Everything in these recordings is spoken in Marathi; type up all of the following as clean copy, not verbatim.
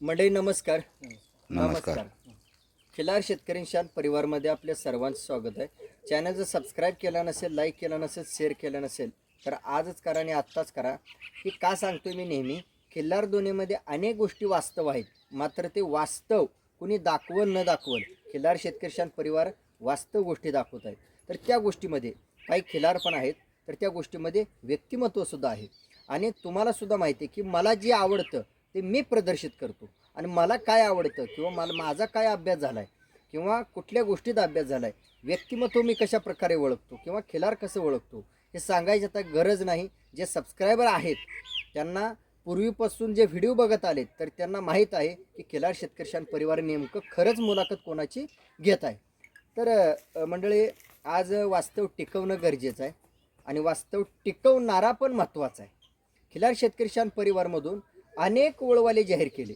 मंडळी नमस्कार. नमस्कार. खिलार शेतकरी शान परिवारमध्ये आपल्या सर्वांचं स्वागत आहे. चॅनल जर सबस्क्राईब केला नसेल, लाईक केला नसेल, शेअर केला नसेल तर आजच करा आणि आत्ताच करा. की का सांगतोय मी नेहमी, खिल्लार दुनियेमध्ये अनेक गोष्टी वास्तव आहेत, मात्र ते वास्तव कुणी दाखवल न दाखवल खिल्लार शेतकरी शान परिवार वास्तव गोष्टी दाखवत आहेत. तर त्या गोष्टीमध्ये काही खिलार पण आहेत, तर त्या गोष्टीमध्ये व्यक्तिमत्वसुद्धा आहे. आणि तुम्हालासुद्धा माहिती आहे की मला जे आवडतं ते मी प्रदर्शित करतो. आणि मला काय आवडतं किंवा माझा काय अभ्यास झाला आहे किंवा कुठल्या गोष्टीत अभ्यास झाला आहे, व्यक्तिमत्व मी कशा प्रकारे ओळखतो किंवा खिलार कसं ओळखतो हे सांगायची आता गरज नाही. जे सबस्क्रायबर आहेत त्यांना पूर्वीपासून जे व्हिडिओ बघत आलेत तर त्यांना माहीत आहे की खिलार शेतकरी शान परिवार नेमकं खरंच मुलाखत कोणाची घेत आहे. तर मंडळी, आज वास्तव टिकवणं गरजेचं आहे आणि वास्तव टिकवणारा पण महत्त्वाचा आहे. खिलार शेतकरी शान परिवारमधून अनेक वळवाले जाहीर केले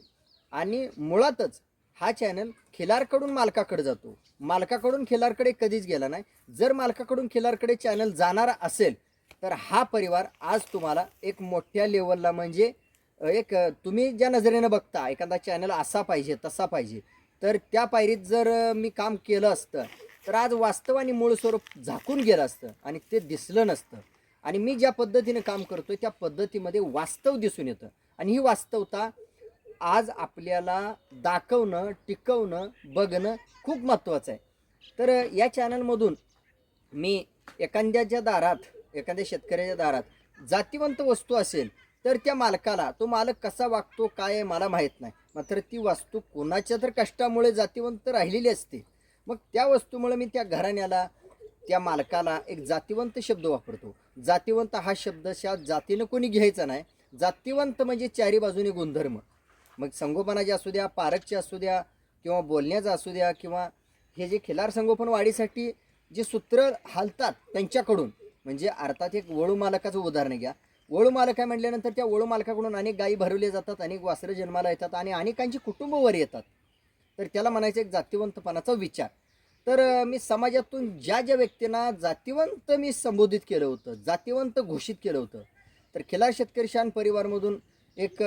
आणि मुळातच हा चॅनल खिलारकडून मालकाकडे जातो, मालकाकडून खिलारकडे कधीच गेला नाही. जर मालकाकडून खिलारकडे चॅनल जाणारा असेल तर हा परिवार आज तुम्हाला एक मोठ्या लेवलला म्हणजे एक तुम्ही ज्या नजरेनं बघता एखादा चॅनल असा पाहिजे तसा पाहिजे, तर त्या पायरीत जर मी काम केलं असतं तर आज वास्तव आणि मूळ स्वरूप झाकून गेलं असतं आणि ते दिसलं नसतं. आणि मी ज्या पद्धतीने काम करतोय त्या पद्धतीमध्ये वास्तव दिसून येतं आणि ही वास्तवता आज आपल्याला दाखवणं, टिकवणं, बघणं खूप महत्त्वाचं आहे. तर या चॅनलमधून मी एखाद्याच्या दारात, एखाद्या शेतकऱ्याच्या दारात जातीवंत वस्तू असेल तर त्या मालकाला, तो मालक कसा वागतो काय आहे मला माहीत नाही, मात्र ती वस्तू कोणाच्या तर कष्टामुळे जातीवंत राहिलेली असते. मग त्या वस्तूमुळे मी त्या घराण्याला, त्या मालकाला एक जातीवंत शब्द वापरतो. जातीवंत हा शब्द जातीनं कोणी घ्यायचा नाही. जातीवंत म्हणजे चारी बाजूने गुणधर्म, मग संगोपनाचे असू द्या, पारकचे असू द्या किंवा बोलण्याचं असू द्या, किंवा हे जे खिलार संगोपन वाढीसाठी जे सूत्र हालतात त्यांच्याकडून, म्हणजे अर्थात एक वळू मालकाचं उदाहरण घ्या. वळू मालक आहे म्हटल्यानंतर त्या वळू मालकाकडून अनेक गायी भरवल्या जातात, अनेक वासरं जन्माला येतात आणि अनेकांची कुटुंब वर येतात. तर त्याला म्हणायचं एक जातीवंतपणाचा विचार. तर मी समाजातून ज्या ज्या व्यक्तींना जातीवंत मी संबोधित केलं होतं, जातीवंत घोषित केलं होतं, तर खिलार शेतकरी शान परिवारमधून एक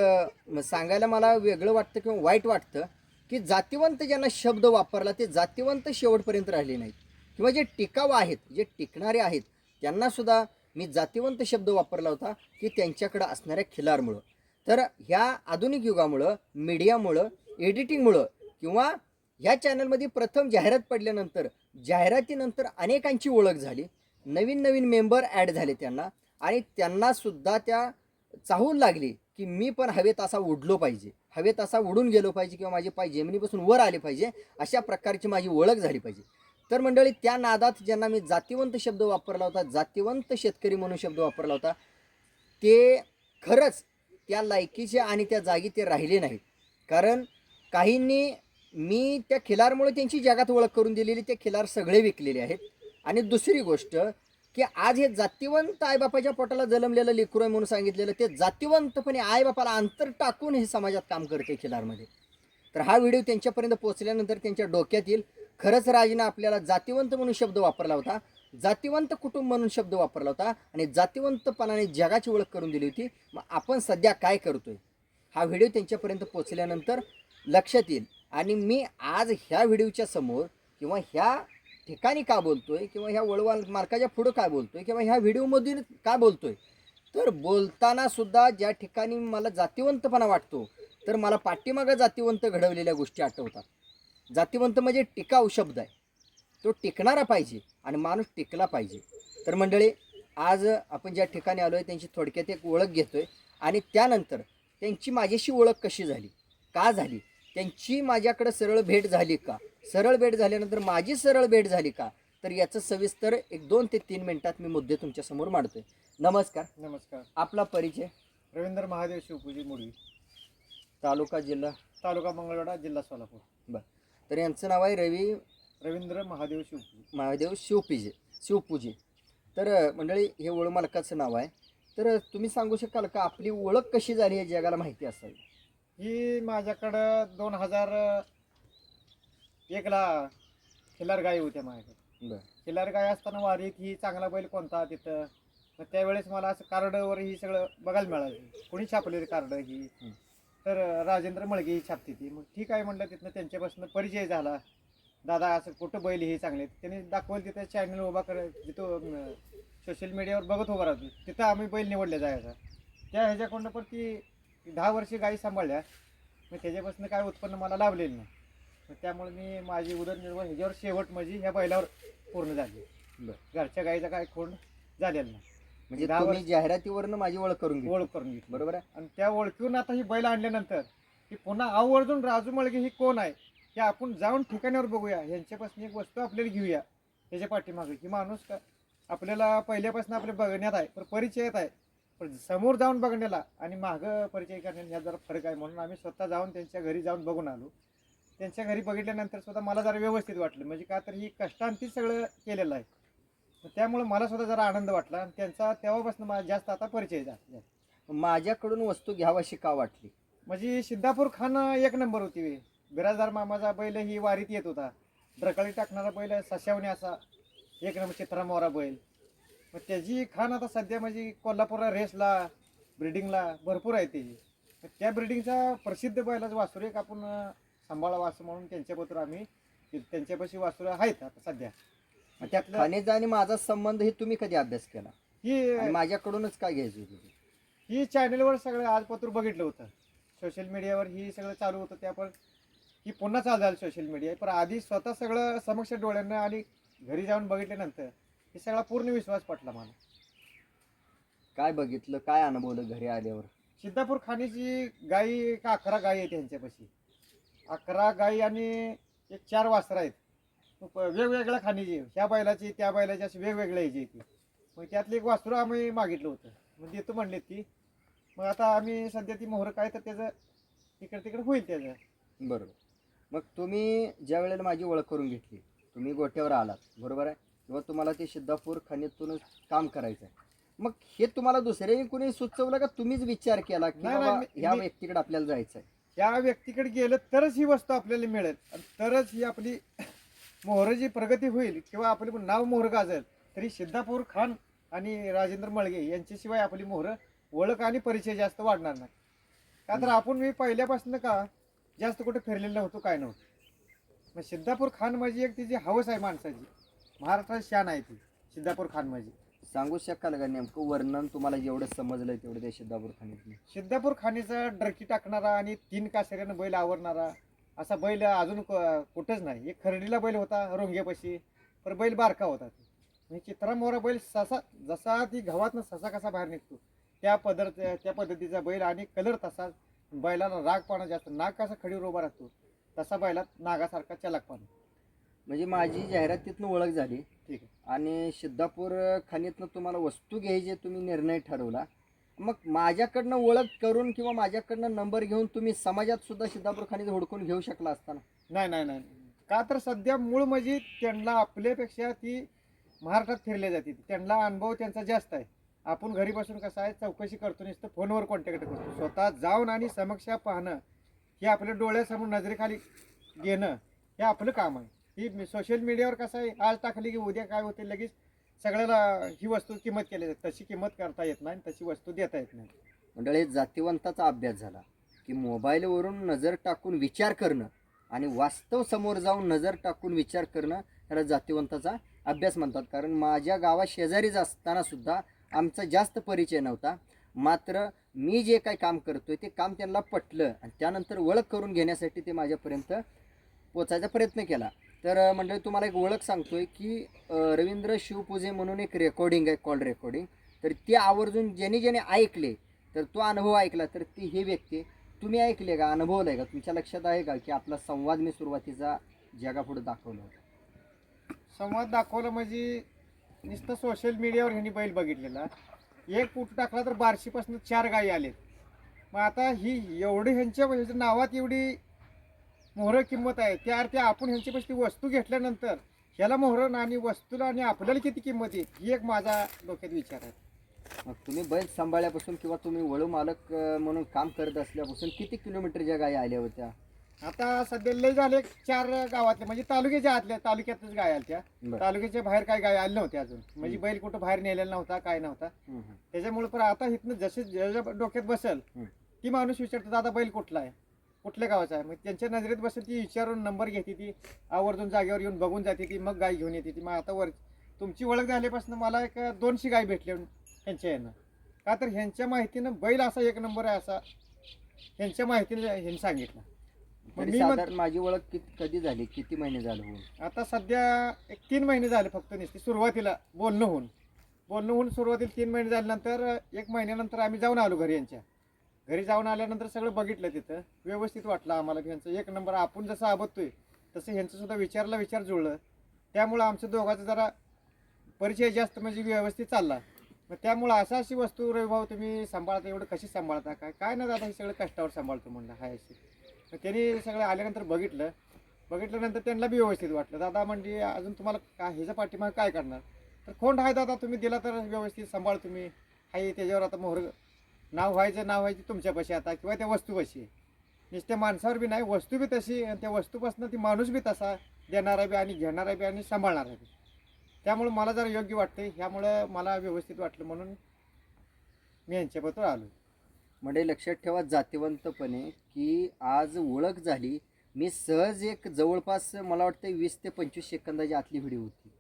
सांगायला मला वेगळं वाटतं किंवा वाईट वाटतं की जातीवंत ज्यांना शब्द वापरला ते जातीवंत शेवटपर्यंत राहिले नाहीत, किंवा जे टिकाऊ आहेत, जे टिकणारे आहेत त्यांनासुद्धा मी जातीवंत शब्द वापरला होता की त्यांच्याकडं असणाऱ्या खिलारमुळं. तर ह्या आधुनिक युगामुळं, मीडियामुळं, एडिटिंगमुळं किंवा ह्या चॅनलमध्ये प्रथम जाहिरात पडल्यानंतर जाहिरातीनंतर अनेकांची ओळख झाली, नवीन नवीन मेंबर ॲड झाले त्यांना, आणि त्यांनासुद्धा त्या चाहूल लागली की मी पण हवेत असा उडलो पाहिजे, हवेत असा उडून गेलो पाहिजे किंवा माझे पाय जमिनीपासून वर आले पाहिजे, अशा प्रकारची माझी ओळख झाली पाहिजे. तर मंडळी, त्या नादात ज्यांना मी जातीवंत शब्द वापरला होता, जातीवंत शेतकरी म्हणून शब्द वापरला होता, ते खरंच त्या लायकीचे आणि त्या जागी ते राहिले नाहीत. कारण काहींनी, मी त्या खिलारमुळे त्यांची जगात ओळख करून दिलेली, ते खिलार सगळे विकलेले आहेत. आणि दुसरी गोष्ट की आज हे जातीवंत आईबापाच्या पोटाला जन्मलेलं लेकरू आहे म्हणून सांगितलेलं, ते जातीवंतपणे आईबापाला अंतर टाकून हे समाजात काम करते खिलारमध्ये. तर हा व्हिडिओ त्यांच्यापर्यंत पोहोचल्यानंतर त्यांच्या डोक्यात येईल, खरंच राजनं आपल्याला जातीवंत म्हणून शब्द वापरला होता, जातीवंत कुटुंब म्हणून शब्द वापरला होता आणि जातीवंतपणाने जगाची ओळख करून दिली होती. मग आपण सध्या काय करतोय, हा व्हिडिओ त्यांच्यापर्यंत पोहोचल्यानंतर लक्षात येईल. आणि मी आज ह्या व्हिडिओच्या समोर किंवा ह्या ठिकाणी का बोलतोय किंवा ह्या वळवा मार्काच्या पुढं काय बोलतोय किंवा ह्या व्हिडिओमधून का बोलतोय, तर बोलताना सुद्धा ज्या ठिकाणी मला जातीवंतपणा वाटतो तर मला पाठीमागं जातीवंत घडवलेल्या गोष्टी आठवतात. जातीवंत म्हणजे टिकाऊ शब्द आहे, तो टिकणारा पाहिजे आणि माणूस टिकला पाहिजे. तर मंडळी, आज आपण ज्या ठिकाणी आलो आहे त्यांची थोडक्यात एक ओळख घेतोय आणि त्यानंतर त्यांची माझ्याशी ओळख कशी झाली, का झाली, त्यांची माझ्याकडं सरळ भेट झाली का, सरळ भेट झाल्यानंतर माझी सरळ भेट झाली का, तर याचं सविस्तर एक 2 ते 3 मिनिटात मी मुद्दे तुमच्यासमोर मांडतोय. नमस्कार. नमस्कार. आपला परिचय. रवींद्र महादेव शिवपूजी मुडवी, तालुका, जिल्हा. तालुका मंगळवेढा, जिल्हा सोलापूर. बरं. तर यांचं नाव आहे रवींद्र महादेव शिवपूजी. महादेव शिवपूजे. तर मंडळी, हे वळू मालकाचं नाव आहे. तर तुम्ही सांगू शकाल का आपली ओळख कशी झाली हे जगाला माहिती असावी. ही माझ्याकडं 2001ला खिलार गाई होत्या माझ्याकडे. बरं. खिलार गाय असताना वारीत ही चांगला बैल कोणता तिथं, मग त्यावेळेस मला असं कार्डवर ही सगळं बघायला मिळालं, कोणी छापलेली कार्ड ही. तर राजेंद्र मळगे ही छापती ती. मग ठीक आहे म्हटलं, तिथनं त्यांच्यापासून परिचय झाला. दादा असं कुठं बैल हे चांगले आहेत. त्यांनी दाखवलं तिथं चॅनल उभा कर, जिथं सोशल मीडियावर बघत उभा राहतो तिथं आम्ही बैल निवडले जायचा. त्या ह्याच्याकडून पण ती 10 वर्षे गायी सांभाळल्या. मग त्याच्यापासून काय उत्पन्न मला लाभलेलं नाही. मग त्यामुळे मी माझी उदरनिर्वाह ह्याच्यावर शेवट म्हणजे ह्या बैलावर पूर्ण झाली. बरं. घरच्या गाईचा काय खोंड झालेला नाही. म्हणजे 10 तुम्ही वर्ष जाहिरातीवरनं माझी ओळख करून घेतली. ओळख करून घेतली. बरोबर आहे. आणि त्या ओळखीवरून आता ही बैल आणल्यानंतर ही पुन्हा आवर्जून राजू मळगे ही कोण आहे हे आपण जाऊन ठिकाणावर बघूया. ह्यांच्यापासून एक वस्तू आपल्याला घेऊया. ह्याच्या पाठीमागे की माणूस का आपल्याला पहिल्यापासून आपल्या बघण्यात आहे, पण परिचयात आहे, पण समोर जाऊन बघण्याला आणि मागं परिचय करण्याला ह्यात जरा फरक आहे. म्हणून आम्ही स्वतः जाऊन त्यांच्या घरी जाऊन बघून आलो. त्यांच्या घरी बघितल्यानंतर स्वतः मला जरा व्यवस्थित वाटलं. म्हणजे का तर ही कष्टांतीच सगळं केलेलं आहे. त्यामुळे मला स्वतः जरा आनंद वाटला आणि त्यांचा तेव्हापासून मला जास्त आता परिचय झाला. माझ्याकडून वस्तू घ्यावाशी का वाटली? म्हणजे सिद्धापूर खान एक नंबर होती. बिराजदार मामाचा बैल ही वारीत येत होता. ढकळी टाकणारा बैल सशावणी असा एक नंबर चित्रा मोरा बैल. मग त्याची खान आता सध्या म्हणजे कोल्हापूरला रेसला ब्रिडिंगला भरपूर आहे त्याची. मग त्या ब्रिडिंगचा प्रसिद्ध बैलाचं वासरू एक आपण सांभाळावं असं म्हणून त्यांच्याबरोबर आम्ही त्यांच्यापाशी वासरू आहेत आता सध्या. मग त्यातलं खाण्याचा आणि माझा संबंध हे तुम्ही कधी अभ्यास केला आणि ही माझ्याकडूनच काय घ्यायची होती? ही चॅनलवर सगळं आज पत्र बघितलं होतं. सोशल मीडियावर ही सगळं चालू होतं. त्या पण ही पुन्हा चालू झालं सोशल मीडिया. पण आधी स्वतः सगळं समक्ष डोळ्यांना आणि घरी जाऊन बघितल्यानंतर हे सगळा पूर्ण विश्वास पटला मला. काय बघितलं, काय अनुभवलं घरी आल्यावर? सिद्धापूर खाणीची गाई एक 11 गाई आहेत त्यांच्यापाशी. 11 गाई आणि एक 4 वासरं आहेत. मग वेगवेगळ्या खाणीची, ह्या बैलाची त्या बैलाची अशी वेगवेगळ्या ह्याची ती. मग त्यातलं एक वासरू आम्ही मागितलं होतं. मग देतो म्हणले ती. मग आता आम्ही सध्या ती मोहर काय तर त्याचं इकडे तिकडे होईल त्याचं. बरोबर. मग तुम्ही ज्या वेळेला माझी ओळख करून घेतली, तुम्ही गोट्यावर आलात, बरोबर आहे, किंवा तुम्हाला ते सिद्धापूर खाणीतूनच काम करायचं आहे, मग हे तुम्हाला दुसऱ्याने कोणी सुचवलं का तुम्हीच विचार केला की नाही, बाबा नाही, ह्या मी- व्यक्तीकडे आपल्याला जायचं आहे? त्या व्यक्तीकडे गेलं तरच ही वस्तू आपल्याला मिळेल आणि तरच ही आपली मोहराची प्रगती होईल किंवा आपली नाव मोहर गाजेल. तरी सिद्धापूर खान आणि राजेंद्र मळगे यांच्याशिवाय आपली मोहर ओळख आणि परिचय जास्त वाढणार नाही. का तर आपण मी पहिल्यापासून का जास्त कुठे फिरलेलं नव्हतो, काय नव्हतं. मग सिद्धापूर खान म्हणजे एक तिची हवस आहे माणसाची. महाराष्ट्रात शान आहे ती सिद्धापूर खान म्हणजे. सांगू शकाल का नेमकं वर्णन तुम्हाला जेवढं समजलंय तेवढं त्या सिद्धापूर खाणीतलं? सिद्धापूर खाणीचा डरकी टाकणारा आणि 3 कासऱ्यानं बैल आवरणारा असा बैल अजून कुठंच नाही. एक खर्डीला बैल होता रोंग्यापाशी, पण बैल बारका होता. म्हणजे चित्रा मोरा बैल ससा जसा ती गव्हातनं ससा कसा बाहेर निघतो त्या पद्धतीचा बैल आणि कलर तसा. बैलाला रागपणा जास्त, नाग कसा खडीवर उभा राहतो तसा बैलात नागासारखा चलाकपणा. म्हणजे माझी जाहिरातीतनं ओळख झाली ठीक आहे. आणि सिद्धापूर खाणीतनं तुम्हाला वस्तू घ्यायची तुम्ही निर्णय ठरवला. मग माझ्याकडनं ओळख करून किंवा माझ्याकडनं नंबर घेऊन तुम्ही समाजात सुद्धा सिद्धापूर खाणीत हुडकून घेऊ शकला असताना? नाही नाही नाही, का तर सध्या मूळ म्हणजे त्यांना आपल्यापेक्षा ती महाराष्ट्रात फिरले जाते. त्यांना अनुभव त्यांचा जास्त आहे. आपण घरी बसून कसं आहे चौकशी करतो, नुसतं फोनवर कॉन्टॅक्ट करतो. स्वतः जाऊन आणि समक्ष पाहणं हे आपल्या डोळ्यासमोर नजरेखाली घेणं हे आपलं काम आहे. ही सोशल मीडियावर कसं आहे आज टाकली की उद्या काय होते लगेच सगळ्याला ही वस्तू किंमत केली जाते. तशी किंमत करता येत नाही, तशी वस्तू देता येत नाही. मंडळी, जातिवंताचा अभ्यास झाला की मोबाईलवरून नजर टाकून विचार करणं आणि वास्तव समोर जाऊन नजर टाकून विचार करणं याला जातिवंताचा अभ्यास म्हणतात. कारण माझ्या गावात शेजारीच असताना सुद्धा आमचा जास्त परिचय नव्हता. मात्र मी जे काही काम करतोय ते काम त्यांना पटलं आणि त्यानंतर ओळख करून घेण्यासाठी ते माझ्यापर्यंत पोचायचा प्रयत्न केला. तर मंडळी, तुम्हाला एक ओळख सांगतोय की रवींद्र शिवपूजे म्हणून एक रेकॉर्डिंग आहे, कॉल रेकॉर्डिंग. तर ते आवर्जून ज्याने ऐकले तर तो अनुभव ऐकला तर ती हे व्यक्ती तुम्ही ऐकले का, अनुभवलं आहे का, तुमच्या लक्षात आहे का की आपला संवाद मी सुरुवातीचा जगापुढे दाखवला होता? संवाद दाखवला म्हणजे नुसतं सोशल मीडियावर ह्यांनी बैल बघितलेला. एक फूट टाकला तर बार्शीपासून 4 गायी आलेत. मग आता ही एवढी ह्यांच्या नावात एवढी मोहर किंमत आहे. त्या अर्थी आपण ह्यांच्यापाशी वस्तू घेतल्यानंतर ह्याला मोहर आणि वस्तूला आणि आपल्याला किती किंमत आहे ही एक माझा डोक्यात विचार आहे. मग तुम्ही बैल सांभाळल्यापासून किंवा तुम्ही वळू मालक म्हणून काम करत असल्यापासून किती किलोमीटरच्या गायी आल्या होत्या? आता सध्या लय झाले 4 गावातले म्हणजे तालुक्याच्या आतल्या तालुक्यातच गाय आल्या. बरं. तालुक्याच्या बाहेर काय गाय आली नव्हती अजून. म्हणजे बैल कुठं बाहेर नेलेला नव्हता, काय नव्हता. त्याच्यामुळे पण आता इथनं जसे ज्याच्या डोक्यात बसेल ती माणूस विचारतो दादा बैल कुठला आहे, कुठल्या गावाचा आहे. मग त्यांच्या नजरेत बसेल ती विचारून नंबर घेते, ती आवर्जून जागेवर येऊन बघून जाते ती, मग गाय घेऊन येते ती. मग आता तुमची ओळख झाल्यापासून मला एक 200 गाय भेटले ह्यांच्या यानं. का तर ह्यांच्या माहितीनं बैल असा एक नंबर आहे असा ह्यांच्या माहितीने ह्यांनी सांगितलं. मग तरी मी साधारण माझी ओळख कधी झाली, किती महिने झाले होऊन? आता सध्या एक 3 महिने झाले फक्त नुसती सुरुवातीला बोलणं होऊन सुरुवातीला 3 महिने झाल्यानंतर 1 महिन्यानंतर आम्ही जाऊन आलो घरी. यांच्या घरी जाऊन आल्यानंतर सगळं बघितलं, तिथं व्यवस्थित वाटलं आम्हाला. ह्यांचं एक नंबर, आपण जसं आबदतोय तसं ह्यांचं सुद्धा विचार जुळलं. त्यामुळं आमच्या दोघांचा जरा परिचय जास्त म्हणजे व्यवस्थित चालला. मग त्यामुळं अशी वस्तू रविभाऊ तुम्ही सांभाळता, एवढं कशी सांभाळता? काय ना दादा हे सगळं कष्टावर सांभाळतो म्हणलं हाय अशी. मग त्यांनी सगळं आल्यानंतर बघितल्यानंतर त्यांना बी व्यवस्थित वाटलं. दादा म्हणजे अजून तुम्हाला काय ह्याच्या पाठीमागे काय करणार, तर खोंड आहे दादा, तुम्ही दिला तर व्यवस्थित सांभाळ तुम्ही हाय. त्याच्यावर आता मोहर नाव व्हायची तुमच्यापाशी आता, किंवा त्या वस्तूपाशी. नुसत्या माणसावर बी नाही, वस्तू बी तशी, आणि त्या वस्तूपासून ती माणूस बी तसा देणारा बी आणि घेणारा बी आणि सांभाळणारा बी. त्यामुळं मला जरा योग्य वाटते, ह्यामुळं मला व्यवस्थित वाटलं म्हणून मी यांच्याबद्दल आलो. म्हणजे लक्षात ठेवा जातीवंतपणे की आज ओळख झाली. मी सहज एक जवळपास मला वाटतं 20 ते 25 सेकंदाची आतली व्हिडिओ होती.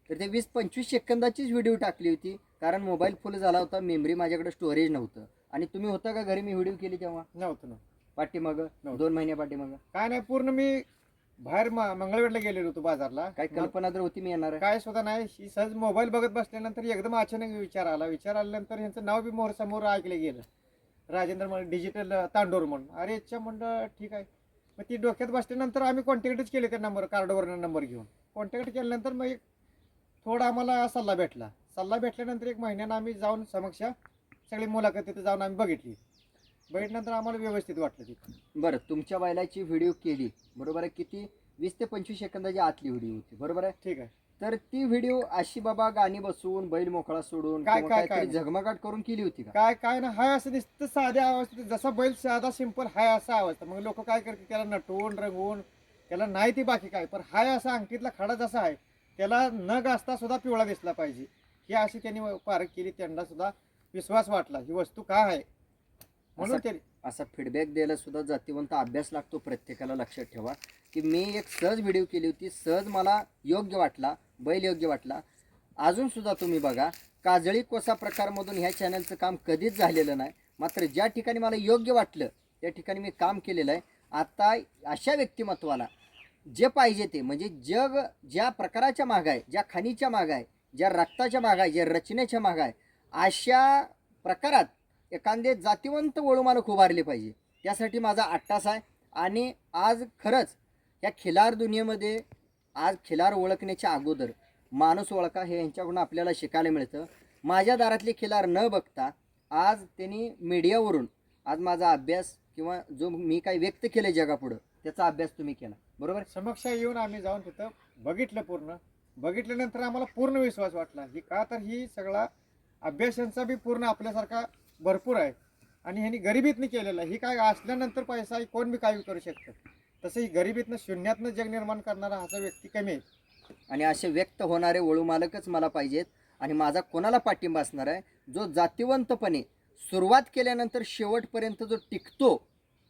तर ते 20-25 सेकंदाचीच व्हिडिओ टाकली होती, कारण मोबाईल फुल झाला होता, मेमरी माझ्याकडे स्टोरेज नव्हतं. आणि तुम्ही होता का घरी मी व्हिडिओ केली तेव्हा? नव्हतं. पाठीमागं 2 महिन्या पाठीमागं काय नाही, पूर्ण मी बाहेर मंगळवेढला गेलेलो होतो बाजारला. काय कल्पना तर होती मी येणार आहे? काय सुद्धा नाही. सहज मोबाईल बघत बसल्यानंतर एकदम अचानक विचार आल्यानंतर ह्यांचं नाव बी समोर ऐकलं गेलं, राजेंद्र म्हणून डिजिटल तांडोर म्हणून. अरे अच्छा म्हणलं ठीक आहे. मग ती डोक्यात बसल्यानंतर आम्ही कॉन्टॅक्टच केले त्या कार्डवरनं नंबर घेऊन. कॉन्टॅक्ट केल्यानंतर मग एक थोडा आम्हाला सल्ला भेटल्यानंतर 1 महिन्यानं आम्ही जाऊन समक्ष सगळी मुलाखत तिथे जाऊन आम्ही बघितल्यानंतर आम्हाला व्यवस्थित वाटलं तिथं. बरं, तुमच्या बैलाची व्हिडिओ केली बरोबर आहे, किती 20 ते 25 सेकंदाची आतली व्हिडिओ होती बरोबर आहे? ठीक आहे. तर ती व्हिडिओ अशी बाबा गाणी बसवून बैल मोकळा सोडून काय- किंवा काय- काहीतरी काय झगमगाट करून केली होती का? काय ना हाय असं दिसतं साध्या अवस्थेत, जसा बैल साधा सिंपल हाय असा अवस्था. मग लोक काय करतात, त्याला नटवून रंगवून, त्याला नाही ती बाकी काय, पण हाय असा अंगठीतला खडा जसा आहे त्याला न घासता सुद्धा पिवळा दिसला पाहिजे, ही अशी त्यांनी पारख केली. त्यांना सुद्धा विश्वास वाटला ही वस्तू काय आहे म्हणून त्यांनी. असा फीडबॅक द्यायला सुद्धा जातीवंत अभ्यास लागतो प्रत्येकाला. लक्षात ठेवा की मी एक सहज व्हिडिओ केली होती, सहज मला योग्य वाटला, बैल योग्य वाटला. अजून सुद्धा तुम्ही बघा, काजळी कोसा प्रकारमधून ह्या चॅनलचं काम कधीच झालेलं नाही, मात्र ज्या ठिकाणी मला योग्य वाटलं त्या ठिकाणी मी काम केलेलं आहे. आता अशा व्यक्तिमत्वाला जे पाहिजे ते, म्हणजे जग ज्या प्रकाराच्या मागं आहे, ज्या खाणीच्या मागं आहे, ज्या रक्ताच्या मागं आहे, ज्या रचनेच्या मागं आहे, अशा प्रकारात एखादे जातीवंत वळूमालक उभारले पाहिजे. त्यासाठी माझा अट्टास आहे. आणि आज खरंच या खिलार दुनियेमध्ये आज खिलार ओळखण्याच्या अगोदर माणूस ओळखा हे यांच्याकडून आपल्याला शिकायला मिळतं. माझ्या दारातले खिलार न बघता आज त्यांनी मीडियावरून आज माझा अभ्यास किंवा जो मी काही व्यक्त केलं जगापुढं त्याचा अभ्यास तुम्ही केला बरोबर. समक्ष येऊन आम्ही जाऊन तिथं बघितल्यानंतर आम्हाला पूर्ण विश्वास वाटला. ही का तर ही सगळा अभ्यासांचा बी पूर्ण आपल्यासारखा भरपूर आहे, आणि ह्यांनी गरिबीतनं केलेलं आहे. ही काय असल्यानंतर पैसा कोण बी काही करू शकतं, तसं ही गरिबीतनं शून्यातनं जग निर्माण करणारा असा व्यक्ती कमी आहे. आणि असे व्यक्त होणारे वळूमालकच मला पाहिजेत. आणि माझा कोणाला पाठिंबा असणार आहे, जो जातीवंतपणे सुरुवात केल्यानंतर शेवटपर्यंत जो टिकतो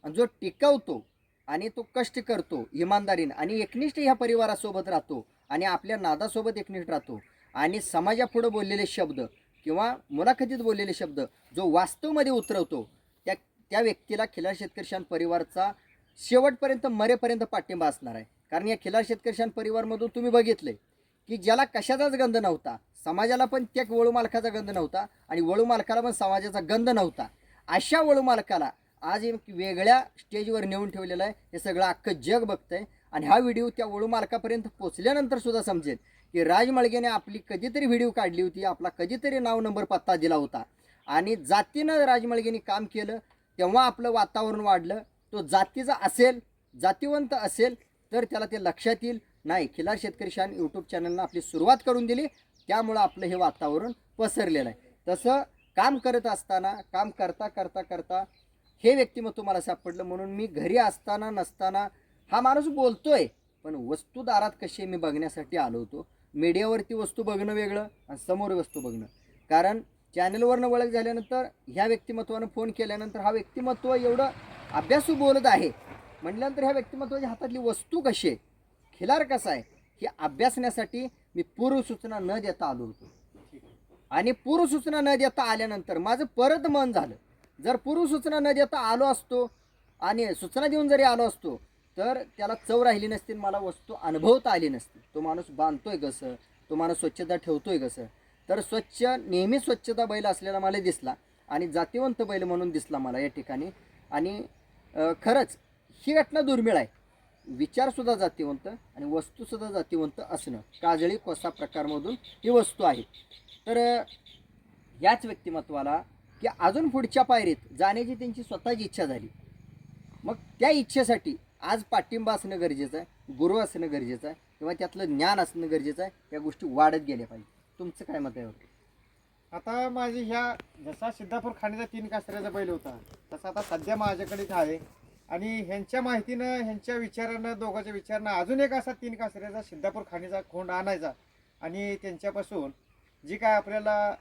आणि जो टिकवतो आणि तो कष्ट करतो इमानदारीनं आणि एकनिष्ठ ह्या परिवारासोबत राहतो आणि आपल्या नादासोबत एकनिष्ठ राहतो आणि समाजापुढं बोललेले शब्द किंवा मुलाखतीत बोललेले शब्द जो वास्तवमध्ये उतरवतो, त्या व्यक्तीला खिलार शेतकरी शान परिवारचा शेवटपर्यंत मरेपर्यंत पाठिंबा असणार आहे. कारण या खिलार शेतकरी शान परिवारमधून तुम्ही बघितलंय की ज्याला कशाचाच गंध नव्हता, समाजाला पण त्या वळू मालकाचा गंध नव्हता आणि वळू मालकाला पण समाजाचा गंध नव्हता, अशा वळू मालकाला आज एक वेगळ्या स्टेजवर नेऊन ठेवलेलं आहे. हे सगळं अख्खं जग बघतंय. आणि हा व्हिडिओ त्या वळू मालकापर्यंत पोचल्यानंतर सुद्धा समजेल की राज मळगेने आपली कधीतरी व्हिडिओ काढली होती, आपला कधीतरी नाव नंबर पत्ता दिला होता आणि जातीनं राज मळगेने काम केलं, तेव्हा आपलं वातावरण वाढलं. तो जातीचा असेल, जातीवंत असेल तर त्याला ते लक्षात येईल. नाही, खिलार शेतकरी शान यूट्यूब चॅनलनं आपली सुरुवात करून दिली, त्यामुळं आपलं हे वातावरण पसरलेलं आहे. तसं काम करत असताना, काम करता करता करता हे व्यक्तिमत्व मला सापडलं. म्हणून मी घरी असताना नसताना हा माणूस बोलतोय, पण वस्तू दारात कशी मी बघण्यासाठी आलो होतो. मीडियावरती वस्तू बघणं वेगळं आणि समोर वस्तू बघणं. कारण चॅनलवरनं ओळख झाल्यानंतर ह्या व्यक्तिमत्वानं फोन केल्यानंतर हा व्यक्तिमत्व एवढं अभ्यासू बोलत आहे म्हटल्यानंतर ह्या व्यक्तिमत्वाच्या हातातली वस्तू कशी आहे, खिलार कसा आहे, हे अभ्यासण्यासाठी मी पूर्वसूचना न देता आलो होतो. आणि पूर्वसूचना न देता आल्यानंतर माझं परत मन झालं, जर पूर्वसूचना न देता आलो असतो आणि सूचना देऊन जरी आलो असतो तर त्याला चव राहिली नसती, मला वस्तू अनुभवता आली नसती. तो माणूस बांधतोय कसं, तो माणूस स्वच्छता ठेवतोय कसं, तर नेहमी स्वच्छता बैल असलेला मला दिसला आणि जातीवंत बैल म्हणून दिसला मला या ठिकाणी. आणि खरंच ही घटना दुर्मिळ आहे. विचारसुद्धा जातीवंत आणि वस्तूसुद्धा जातीवंत असणं, काजळी कोसा प्रकारमधून ही वस्तू आहे. तर याच व्यक्तिमत्वाला की अजून पुढच्या पायरीत जाण्याची त्यांची स्वतःची इच्छा झाली. मग त्या इच्छेसाठी आज पाठिंबा असणं गरजेचं आहे, गुरु असणं गरजेचं आहे किंवा त्यातलं ज्ञान असणं गरजेचं आहे. या गोष्टी वाढत गेल्या पाहिजे. तुमचं काय मत आहे यावर? आता माझी ह्या जसा सिद्धापूर खाणीचा 3 कासऱ्याचा बैल होता तसा आता सध्या माझ्याकडेच आहे. आणि ह्यांच्या माहितीनं, ह्यांच्या विचारानं, दोघांच्या विचारानं अजून एक असा 3 कासऱ्याचा सिद्धापूर खाणीचा खोंड आणायचा आणि त्यांच्यापासून जी काय आपल्याला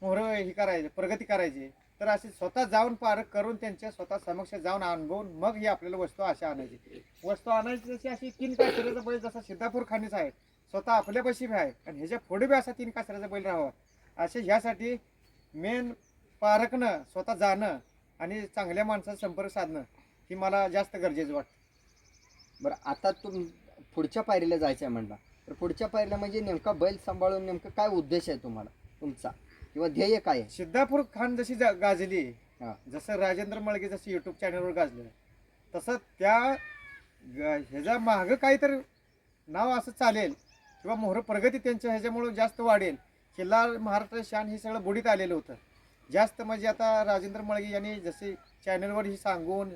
मोहरं ही करायची, प्रगती करायची, तर अशी स्वतः जाऊन पारख करून त्यांच्या स्वतः समक्ष जाऊन अनुभवून मग ही आपल्याला वस्तू अशा आणायची. वस्तू आणायची जशी अशी 3 कासऱ्याचा बैल जसा सिद्धापूर खाणीचा आहे स्वतः आपल्यापाशी बी आहे आणि ह्याच्या पुढे बी असा 3 कासऱ्याचा बैल राहावा असे ह्यासाठी मेन पारखणं, स्वतः जाणं आणि चांगल्या माणसाचा संपर्क साधणं ही मला जास्त गरजेचं वाटतं. बरं, आता पुढच्या पायरीला जायचं आहे म्हणला, तर पुढच्या पायरीला म्हणजे नेमका बैल सांभाळून नेमकं काय उद्देश आहे तुम्हाला, तुमचा किंवा ध्येय काय आहे? सिद्धापूर खान जशी गाजली, हां, जसं राजेंद्र मळगे जसं यूट्यूब चॅनलवर गाजलं तसं त्या ह्याच्या मागं काहीतरी नाव असं चालेल किंवा मोहर प्रगती त्यांच्या ह्याच्यामुळं जास्त वाढेल. खिल्लार, महाराष्ट्र शान हे सगळं बुडीत आलेलं होतं जास्त. म्हणजे आता राजेंद्र मळगे यांनी जसे चॅनलवर ही सांगून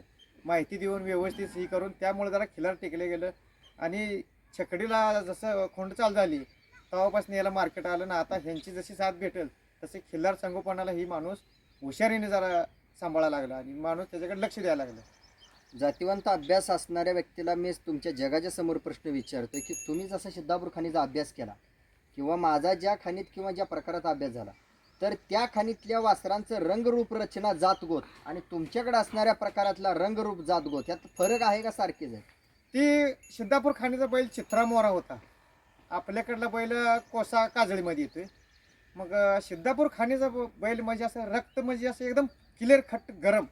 माहिती देऊन व्यवस्थित ही करून त्यामुळे जरा खिल्लार टिकले गेलं. आणि छकडीला जसं खोंड चालू झाली तेव्हापासून याला मार्केट आलं ना. आता ह्यांची जशी साथ भेटेल तसे खिल्लार संगोपनाला ही माणूस हुशारीने जरा सांभाळायला लागला आणि माणूस त्याच्याकडे लक्ष द्यायला लागला. जातीवंत अभ्यास असणाऱ्या व्यक्तीला मी तुमच्या जगाच्या समोर प्रश्न विचारतोय की तुम्ही जसा सिद्धापूर खाणीचा अभ्यास केला किंवा माझा ज्या खाणीत किंवा ज्या प्रकारात अभ्यास झाला, तर त्या खाणीतल्या वासरांचं रंगरूप, रचना, जातगोत आणि तुमच्याकडे असणाऱ्या प्रकारातला रंगरूप, जातगोत यात फरक आहे का सारखेच आहे? ती सिद्धापूर खाणीचा बैल चित्रा मोरा होता, आपल्याकडला बैल कोसा काजळीमध्ये येतोय. मग सिद्धापूर खाणीचा बैल म्हणजे असं रक्त म्हणजे असं एकदम क्लिअर खट्ट गरम,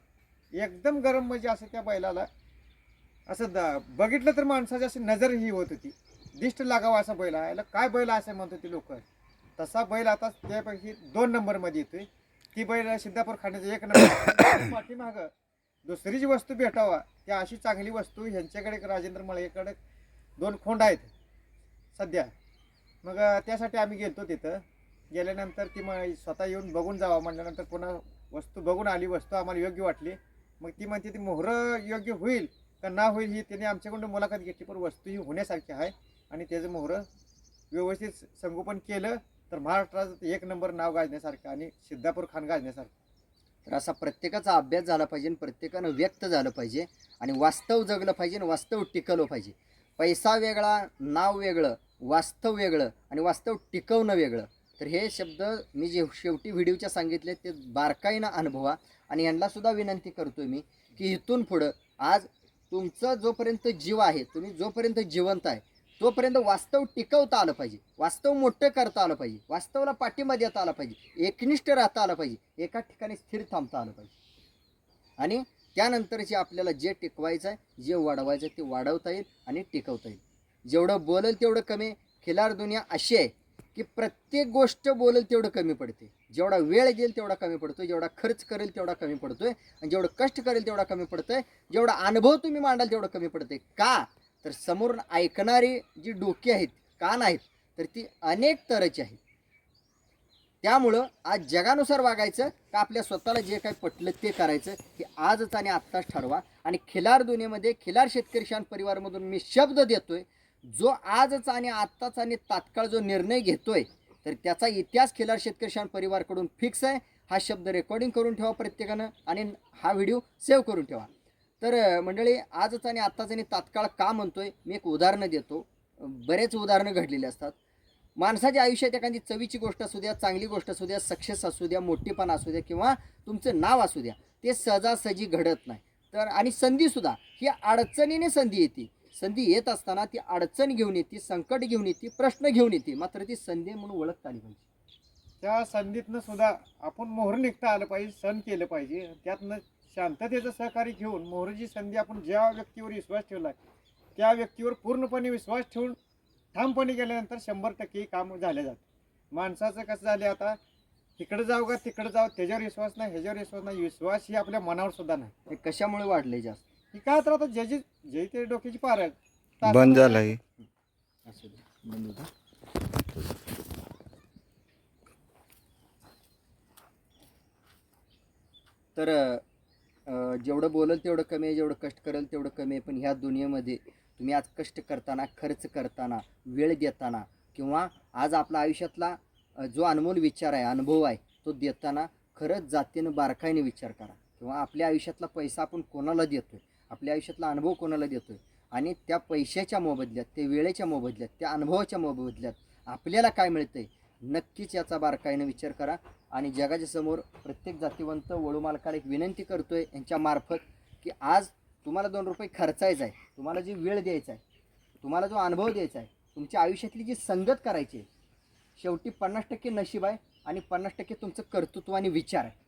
एकदम गरम. म्हणजे असं त्या बैलाला असं बघितलं तर माणसाची अशी नजर ही होत होती, दिष्ट लागावा असा बैल आहे. काय बैल असं म्हणत होती लोक, तसा बैल आता त्यापैकी 2 नंबरमध्ये येतोय. ती बैल सिद्धापूर खाणीचा 1 नंबर. पाठीमागं दुसरी जी वस्तू भेटावा त्या अशी चांगली वस्तू ह्यांच्याकडे राजेंद्र मळेकडे 2 खोंड आहेत सध्या. मग त्यासाठी आम्ही गेलतो. तिथं गेल्यानंतर ती मग स्वतः येऊन बघून जावा म्हटल्यानंतर पुन्हा वस्तू बघून आली, वस्तू आम्हाला योग्य वाटली. मग ती म्हणते ती मोहरं योग्य होईल का ना होईल ही त्याने आमच्याकडून मुलाखत घेतली, पण वस्तू ही होण्यासारखी आहे आणि त्याचं मोहरं व्यवस्थित संगोपन केलं तर महाराष्ट्रात 1 नंबर नाव गाजण्यासारखं आणि सिद्धापूर खान गाजण्यासारखं. तर असा प्रत्येकाचा अभ्यास झाला पाहिजे, प्रत्येकानं व्यक्त झालं पाहिजे आणि वास्तव जगलं पाहिजे आणि वास्तव टिकवलं पाहिजे. पैसा वेगळा, नाव वेगळं, वास्तव वेगळं आणि वास्तव टिकवणं वेगळं. तर हे शब्द मी जे शेवटी व्हिडिओच्या सांगितले ते बारकाईनं अनुभवा. आणि यांनासुद्धा विनंती करतोय मी की इथून पुढं आज तुमचं जोपर्यंत जीव आहे, तुम्ही जोपर्यंत जिवंत आहे तोपर्यंत वास्तव टिकवता आलं पाहिजे, वास्तव मोठं करता आलं पाहिजे, वास्तवाला पाठिंबा देता आला पाहिजे, एकनिष्ठ राहता आलं पाहिजे, एका ठिकाणी स्थिर थांबता आलं पाहिजे. आणि त्यानंतरचे आपल्याला जे टिकवायचं आहे, जे वाढवायचं आहे ते वाढवता येईल आणि टिकवता येईल. जेवढं बोलेल तेवढं कमी. खिलार दुनिया अशी आहे की प्रत्येक गोष्ट बोलेल तेवढं कमी पडते, जेवढा वेळ देईल तेवढा कमी पडतो, जेवढा खर्च करेल तेवढा कमी पडतोय आणि जेवढं कष्ट करेल तेवढा कमी पडतोय, जेवढा अनुभव तुम्ही मांडाल तेवढं कमी पडतंय. का तर समोरून ऐकणारी जी डोकी आहेत, कान आहेत, तर ती अनेक तऱ्हेची आहेत. त्यामुळं आज जगानुसार वागायचं का आपल्या स्वतःला जे काही पटलं ते करायचं हे आजच आणि आत्ताच ठरवा. आणि खिलार दुनियेमध्ये खिलार शेतकरी शान परिवारमधून मी शब्द देतोय, जो आजच आणि आत्ताच आणि तात्काळ जो निर्णय घेतोय तर त्याचा इतिहास खिलार शेतकरी शान परिवारकडून फिक्स आहे. हा शब्द रेकॉर्डिंग करून ठेवा प्रत्येकानं आणि हा व्हिडिओ सेव्ह करून ठेवा. तर मंडळी, आजच आणि आत्ताच आणि तात्काळ का म्हणतोय, मी एक उदाहरणं देतो. बरेच उदाहरणं घडलेली असतात. माणसाच्या आयुष्यात एखादी चवीची गोष्ट असू द्या, चांगली गोष्ट असू द्या, सक्सेस असू द्या, मोठेपणा असू द्या किंवा तुमचं नाव असू द्या, ते सहजासहजी घडत नाही. तर आणि संधीसुद्धा ही अडचणीने संधी येते. संधी येत असताना ती अडचण घेऊन येते, संकट घेऊन येते, प्रश्न घेऊन येते, मात्र ती संधी म्हणून ओळखता आली पाहिजे. त्या संधीतनं सुद्धा आपण मोहर निघता आलं पाहिजे, सण केलं पाहिजे. त्यातनं शांततेचं सहकार्य घेऊन मोहरची संधी आपण ज्या व्यक्तीवर विश्वास ठेवला त्या व्यक्तीवर पूर्णपणे विश्वास ठेवून ठामपणे गेल्यानंतर 100% काम झाले जातं. माणसाचं कसं झालं आता, तिकडं जाऊ का तिकडं जाऊ, त्याच्यावर विश्वास नाही, ह्याच्यावर विश्वास नाही, विश्वास ही आपल्या मनावर सुद्धा नाही. हे कशामुळे वाढले जास्त? ही काय तर आता ज्याची जे ते डोक्याची पार आहे. बंद झालं हे. असू दे, बंद होतं. तर जेवढं बोलल तेवढं कमी आहे, जेवढं कष्ट करेल तेवढं कमी आहे. पण ह्या दुनियेमध्ये तुम्ही आज कष्ट करताना, खर्च करताना, वेळ देताना किंवा आज आपला आयुष्यातला जो अनमोल विचार आहे, अनुभव आहे, तो देताना खरंच जातीनं बारकाईने विचार करा. किंवा आपल्या आयुष्यातला पैसा आपण कोणाला देतोय, आपल्या आयुष्यातला अनुभव कोणाला देतोय, आणि त्या पैशाच्या मोबदल्यात, त्या वेळेच्या मोबदल्यात, त्या अनुभवाच्या मोबदल्यात आपल्याला काय मिळतंय, नक्कीच याचा बारकाईने विचार करा. आणि जगाच्या समोर प्रत्येक जातीवंत वळू मालकाला एक विनंती करतोय यांच्या मार्फत की आज तुम्हाला 2 रुपये खर्चायचा आहे, तुम्हाला जी वेळ द्यायचा आहे, तुम्हाला जो अनुभव द्यायचा आहे, तुमच्या आयुष्यातली जी संगत करायची आहे, शेवटी 50% नशीब आहे आणि 50% तुमचं कर्तृत्व आणि विचार आहे.